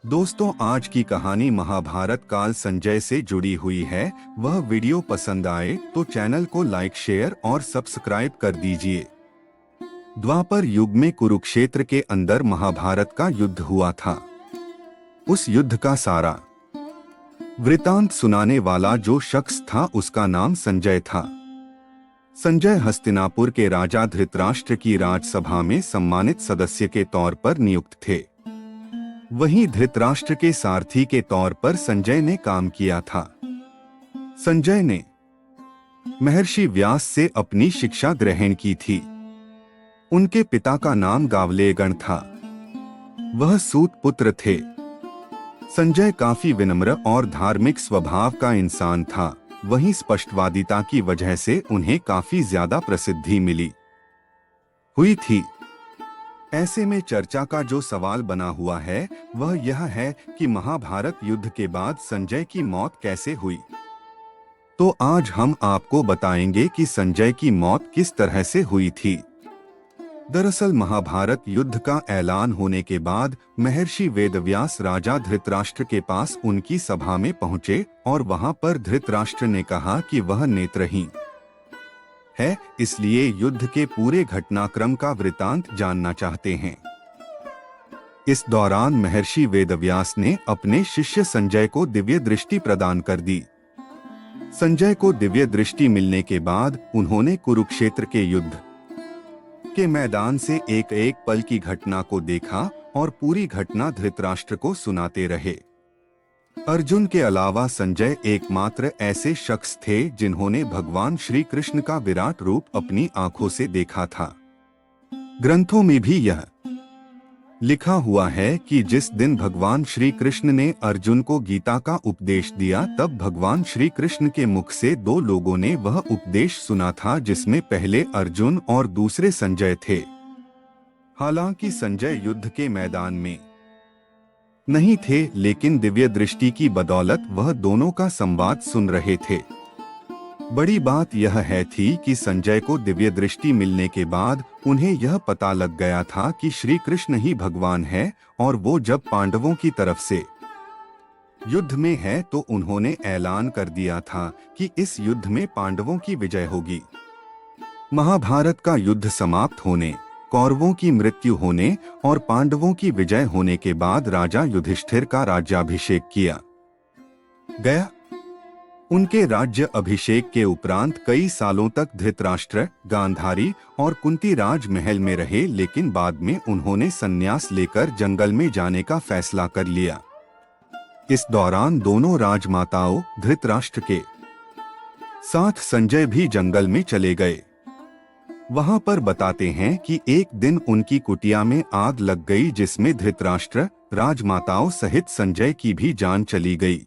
दोस्तों, आज की कहानी महाभारत काल संजय से जुड़ी हुई है। वह वीडियो पसंद आए तो चैनल को लाइक, शेयर और सब्सक्राइब कर दीजिए। द्वापर युग में कुरुक्षेत्र के अंदर महाभारत का युद्ध हुआ था। उस युद्ध का सारा वृतांत सुनाने वाला जो शख्स था उसका नाम संजय था। संजय हस्तिनापुर के राजा धृतराष्ट्र की राजसभा में सम्मानित सदस्य के तौर पर नियुक्त थे। वहीं धृतराष्ट्र के सारथी के तौर पर संजय ने काम किया था। संजय ने महर्षि व्यास से अपनी शिक्षा ग्रहण की थी। उनके पिता का नाम गावलेगण था। वह सूत पुत्र थे। संजय काफी विनम्र और धार्मिक स्वभाव का इंसान था। वहीं स्पष्टवादिता की वजह से उन्हें काफी ज्यादा प्रसिद्धि मिली हुई थी। ऐसे में चर्चा का जो सवाल बना हुआ है वह यह है कि महाभारत युद्ध के बाद संजय की मौत कैसे हुई। तो आज हम आपको बताएंगे कि संजय की मौत किस तरह से हुई थी। दरअसल महाभारत युद्ध का ऐलान होने के बाद महर्षि वेदव्यास राजा धृतराष्ट्र के पास उनकी सभा में पहुंचे और वहां पर धृतराष्ट्र ने कहा कि वह नेत्रहीन है, इसलिए युद्ध के पूरे घटनाक्रम का वृतांत जानना चाहते हैं। इस दौरान महर्षि वेदव्यास ने अपने शिष्य संजय को दिव्य दृष्टि प्रदान कर दी। संजय को दिव्य दृष्टि मिलने के बाद उन्होंने कुरुक्षेत्र के युद्ध के मैदान से एक एक पल की घटना को देखा और पूरी घटना धृतराष्ट्र को सुनाते रहे। अर्जुन के अलावा संजय एकमात्र ऐसे शख्स थे जिन्होंने भगवान श्री कृष्ण का विराट रूप अपनी आंखों से देखा था। ग्रंथों में भी यह लिखा हुआ है कि जिस दिन भगवान श्री कृष्ण ने अर्जुन को गीता का उपदेश दिया तब भगवान श्री कृष्ण के मुख से दो लोगों ने वह उपदेश सुना था, जिसमें पहले अर्जुन और दूसरे संजय थे। हालांकि संजय युद्ध के मैदान में नहीं थे, लेकिन दिव्य दृष्टि की बदौलत वह दोनों का संवाद सुन रहे थे। बड़ी बात यह है थी कि संजय को दिव्य दृष्टि मिलने के बाद उन्हें यह पता लग गया था कि श्री कृष्ण ही भगवान है और वो जब पांडवों की तरफ से युद्ध में है तो उन्होंने ऐलान कर दिया था कि इस युद्ध में पांडवों की विजय होगी। महाभारत का युद्ध समाप्त होने, कौरवों की मृत्यु होने और पांडवों की विजय होने के बाद राजा युधिष्ठिर का राज्याभिषेक किया गया। उनके राज्य अभिषेक के उपरांत कई सालों तक धृतराष्ट्र, गांधारी और कुंती राजमहल में रहे, लेकिन बाद में उन्होंने संन्यास लेकर जंगल में जाने का फैसला कर लिया। इस दौरान दोनों राजमाताओं धृतराष्ट्र के साथ संजय भी जंगल में चले गए। वहां पर बताते हैं कि एक दिन उनकी कुटिया में आग लग गई, जिसमें धृतराष्ट्र, राजमाताओं सहित संजय की भी जान चली गई।